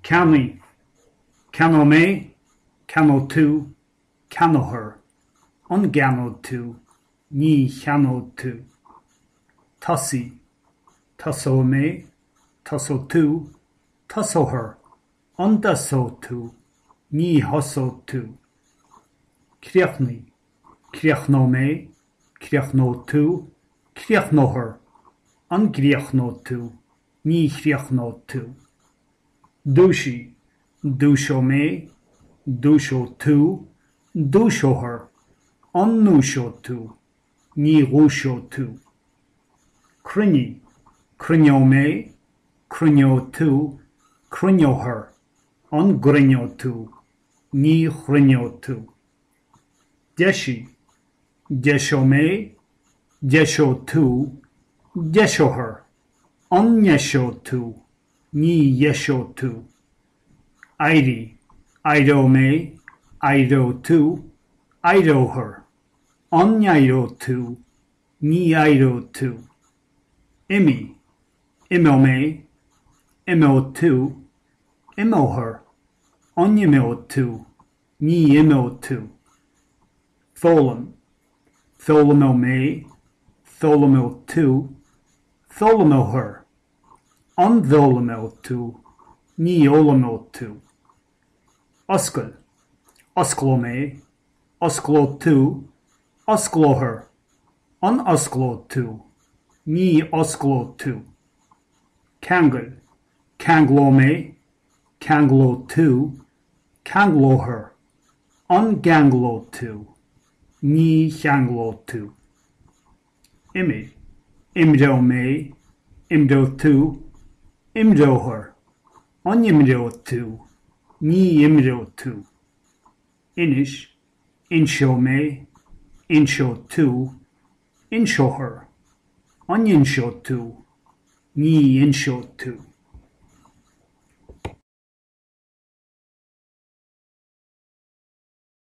Canny, Cano me, Cano tu, Cano her, Ungano tu, Ni Cano tu. Tussie, Tusso me, Tusso tu, Tusso her, Undusso tu, Ni Husso tu. Kriachni, Kriachno me, Kriachno tu, Kriachno her, Ungriachno tu, Ni Kriachno tu. Douchi, Doucho me, Doucho tu, Doucho her, Unnusho tu, Ni Rusho tu. Crinny, Crinyo me, Crinyo tu, Crinyo her, Ungrinyo tu, Ni Crinyo tu. Deshi, Desho me, Desho tu, Desho her, Unyesho tu, Ni Yesho tu. Ido, Ido me, Ido tu, Ido her, Unyaido tu, Ni Ido tu. Imi, Imo me, Imo tu, Imo her, Unyimo tu, Ni Imo tu. Tholim, Tholimo me, Tholimo tu, Tholimo her, Untholimo tu, Ni Olimo tu. Uskal, Usklo me, Usklo tu, Usklo her, Unusklo tu, Ni Usklo tu. Kangal, Kanglo me, Kanglo tu, Kanglo her, Unganglo tu, Ni Shanglo tu. Imi, Imdo me, Imdo tu, Imdo her, Unyimdo tu, Ni Imdo tu. Inish, Insho me, Insho tu, Insho her, Unyinsho tu, Ni Insho tu.